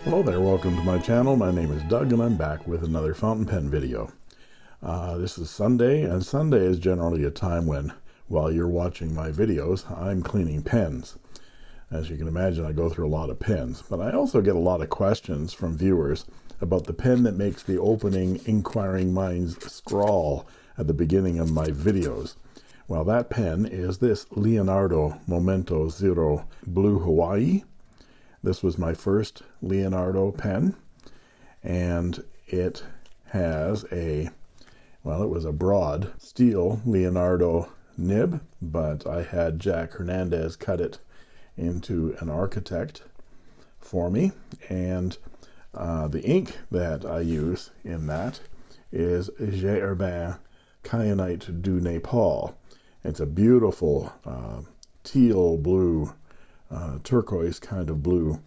Hello there, welcome to my channel. My name is Doug and I'm back with another fountain pen video. This is Sunday, and Sunday is generally a time when, while you're watching my videos, I'm cleaning pens. As you can imagine, I go through a lot of pens, but I also get a lot of questions from viewers about the pen that makes the opening inquiring minds scrawl at the beginning of my videos. Well, that pen is this Leonardo Momento Zero Blue Hawaii. This was my first Leonardo pen, and it has it was a broad steel Leonardo nib, but I had Jack Hernandez cut it into an architect for me, and the ink that I use in that is Herbin Kyanite du Nepal. It's a beautiful teal blue, turquoise kind of blue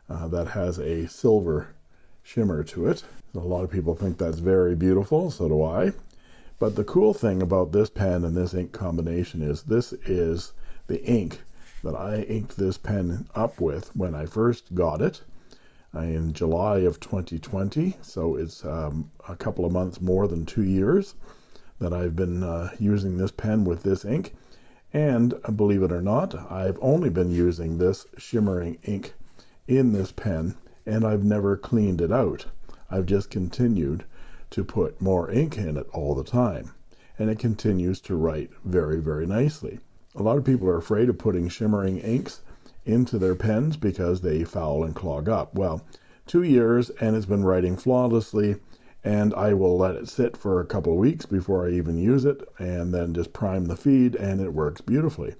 that has a silver shimmer to it. A lot of people think that's very beautiful, so do I. But the cool thing about this pen and this ink combination is this is the ink that I inked this pen up with when I first got it in July of 2020. So it's a couple of months more than 2 years that I've been using this pen with this ink. And believe it or not, I've only been using this Shimmering Ink in this pen, and I've never cleaned it out. I've just continued to put more ink in it all the time, and it continues to write very, very nicely. A lot of people are afraid of putting shimmering inks into their pens because they foul and clog up. Well, 2 years and it's been writing flawlessly, and I will let it sit for a couple of weeks before I even use it, and then just prime the feed, and it works beautifully.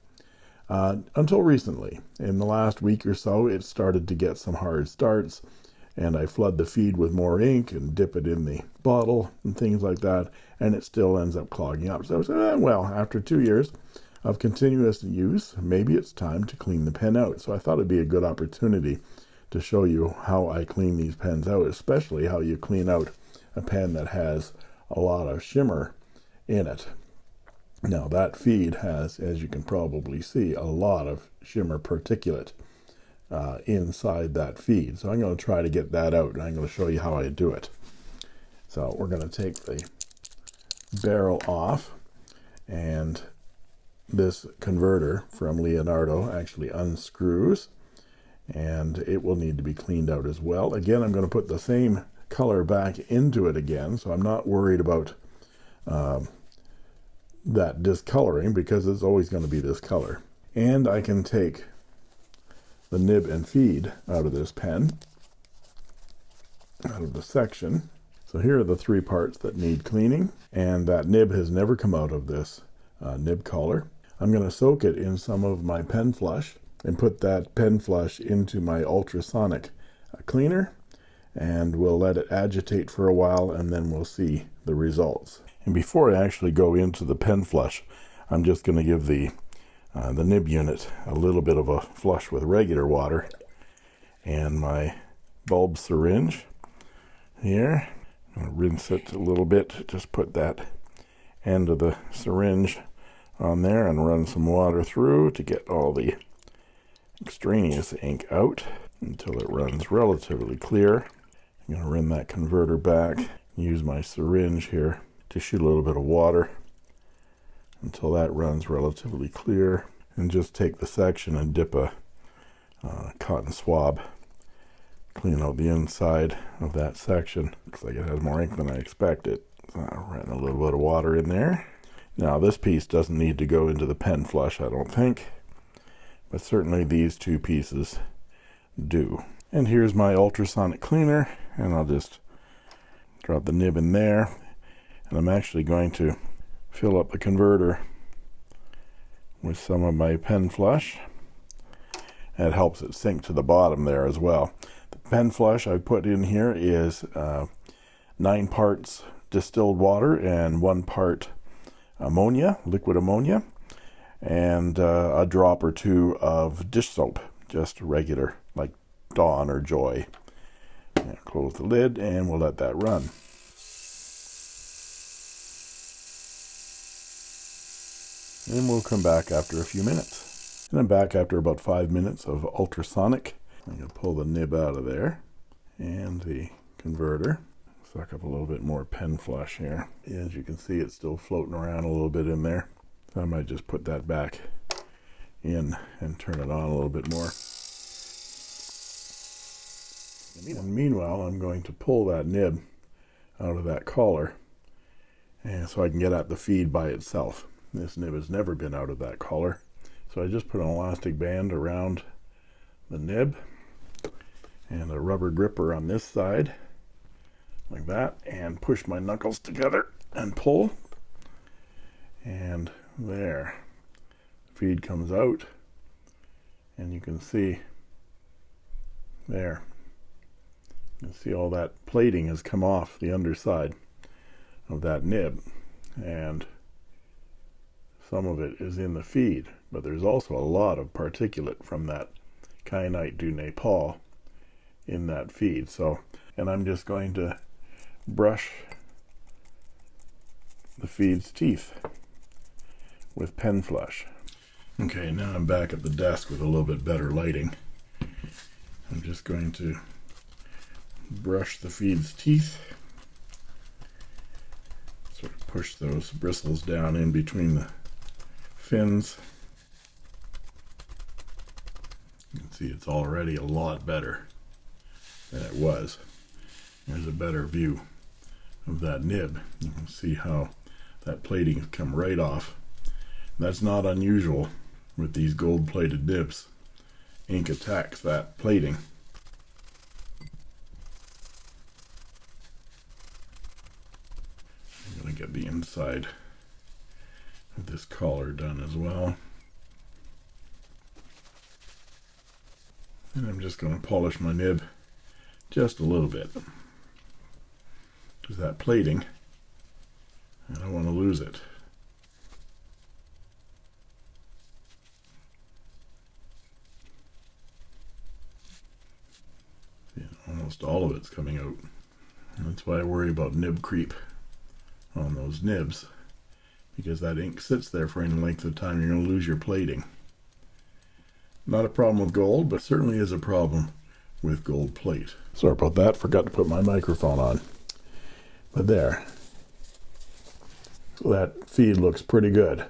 Until recently, in the last week or so, it started to get some hard starts, and I flood the feed with more ink and dip it in the bottle and things like that, and it still ends up clogging up. So I said, well, after 2 years of continuous use, maybe it's time to clean the pen out. So I thought it'd be a good opportunity to show you how I clean these pens out, especially how you clean out a pen that has a lot of shimmer in it. Now that feed has, as you can probably see, a lot of shimmer particulate inside that feed. So I'm going to try to get that out, and I'm going to show you how I do it. So we're going to take the barrel off, and this converter from Leonardo actually unscrews, and it will need to be cleaned out as well. Again, I'm going to put the same color back into it again, so I'm not worried about that discoloring, because it's always going to be this color. And I can take the nib and feed out of this pen, out of the section. So here are the 3 parts that need cleaning, and that nib has never come out of this nib collar. I'm going to soak it in some of my pen flush and put that pen flush into my ultrasonic cleaner, and we'll let it agitate for a while, and then we'll see the results. And before I actually go into the pen flush, I'm just going to give the nib unit a little bit of a flush with regular water, and my bulb syringe here. I'm going to rinse it a little bit, just put that end of the syringe on there and run some water through to get all the extraneous ink out until it runs relatively clear. I'm going to run that converter back, use my syringe here to shoot a little bit of water until that runs relatively clear, and just take the section and dip a cotton swab, clean out the inside of that section. Looks like it has more ink than I expected. So I'm running a little bit of water in there. Now this piece doesn't need to go into the pen flush, I don't think, but certainly these 2 pieces do. And here's my ultrasonic cleaner, and I'll just drop the nib in there, and I'm actually going to fill up the converter with some of my pen flush. And it helps it sink to the bottom there as well. The pen flush I put in here is 9 parts distilled water and 1 part ammonia, liquid ammonia, and a drop or 2 of dish soap, just regular, like Dawn or Joy. And close the lid, and we'll let that run. And we'll come back after a few minutes. And I'm back after about 5 minutes of ultrasonic. I'm going to pull the nib out of there. and the converter. Suck up a little bit more pen flush here. As you can see, it's still floating around a little bit in there. So I might just put that back in and turn it on a little bit more. And meanwhile, I'm going to pull that nib out of that collar, and so I can get at the feed by itself. This nib has never been out of that collar, so I just put an elastic band around the nib and a rubber gripper on this side like that, and push my knuckles together and pull, and there, feed comes out, and you can see there, you see all that plating has come off the underside of that nib, and some of it is in the feed, but there's also a lot of particulate from that Kyanite du Nepal in that feed. So, and I'm just going to brush the feed's teeth with pen flush. Okay, now I'm back at the desk with a little bit better lighting. I'm just going to brush the feed's teeth, sort of push those bristles down in between the fins. You can see it's already a lot better than it was. There's a better view of that nib. You can see how that plating has come right off. That's not unusual with these gold-plated nibs. Ink attacks that plating. I'm going to get the inside of this collar done as well. And I'm just going to polish my nib just a little bit, because that plating, I don't want to lose it. See, almost all of it's coming out. That's why I worry about nib creep on those nibs, because that ink sits there for any length of time, you're going to lose your plating. Not a problem with gold, but certainly is a problem with gold plate. Sorry about that, forgot to put my microphone on. But there. So that feed looks pretty good.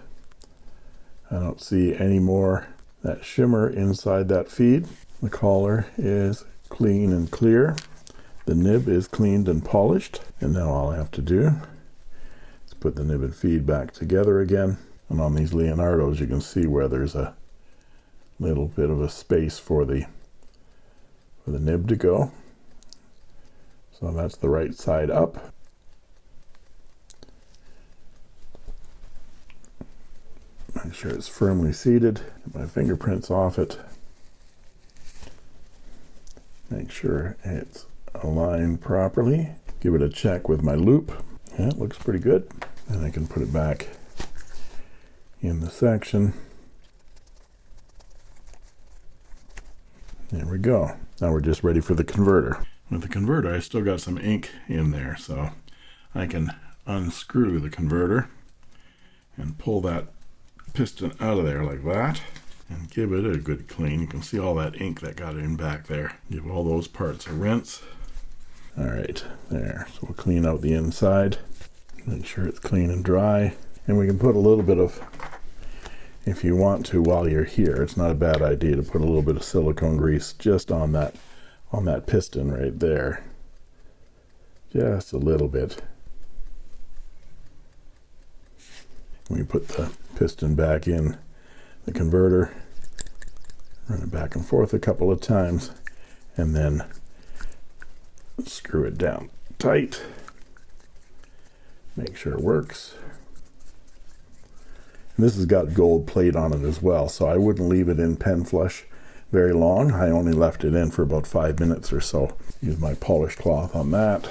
I don't see any more that shimmer inside that feed. The collar is clean and clear. The nib is cleaned and polished. And now all I have to do is put the nib and feed back together again. And on these Leonardos, you can see where there's a little bit of a space for the nib to go. So that's the right side up. Make sure it's firmly seated. Get my fingerprints off it. Make sure it's aligned properly. Give it a check with my loop. Yeah, it looks pretty good. And I can put it back in the section. There we go. Now we're just ready for the converter. With the converter, I still got some ink in there, so I can unscrew the converter and pull that piston out of there like that and give it a good clean. You can see all that ink that got in back there. Give all those parts a rinse. All right, there. So we'll clean out the inside. Make sure it's clean and dry. And we can put a little bit of, if you want to while you're here, it's not a bad idea to put a little bit of silicone grease just on that piston right there. Just a little bit. We put the piston back in the converter, run it back and forth a couple of times, and then screw it down tight. Make sure it works. And this has got gold plate on it as well, so I wouldn't leave it in pen flush very long. I only left it in for about 5 minutes or so. Use my polished cloth on that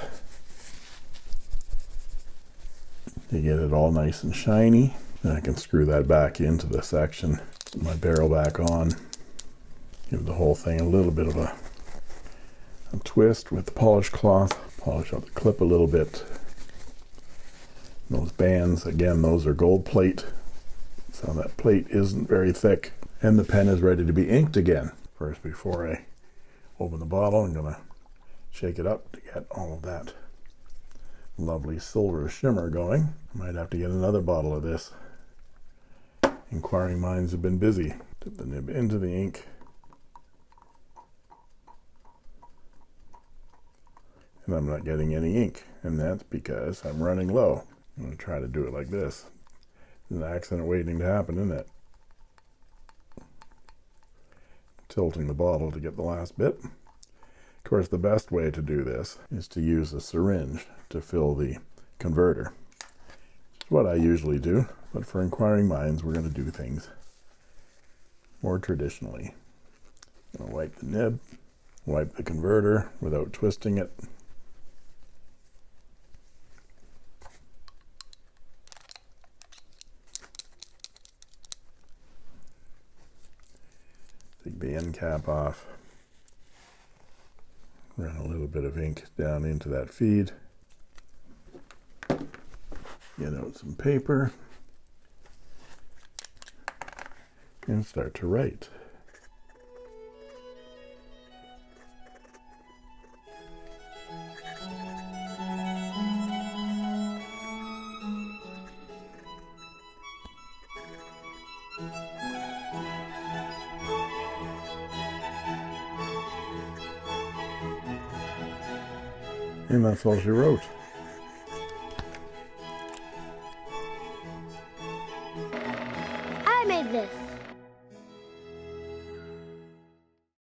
to get it all nice and shiny. Then I can screw that back into the section, put my barrel back on, give the whole thing a little bit of a twist with the polished cloth, polish out the clip a little bit. Those bands, again, those are gold plate, so that plate isn't very thick. And the pen is ready to be inked again. First, before I open the bottle, I'm going to shake it up to get all of that lovely silver shimmer going. Might have to get another bottle of this. Inquiring minds have been busy. Dip the nib into the ink. And I'm not getting any ink, and that's because I'm running low. I'm going to try to do it like this. There's an accident waiting to happen, isn't it? Tilting the bottle to get the last bit. Of course, the best way to do this is to use a syringe to fill the converter. It's what I usually do, but for inquiring minds, we're going to do things more traditionally. I'm going to wipe the nib, wipe the converter without twisting it. Take the end cap off. Run a little bit of ink down into that feed. Get out some paper. And start to write. And that's all she wrote.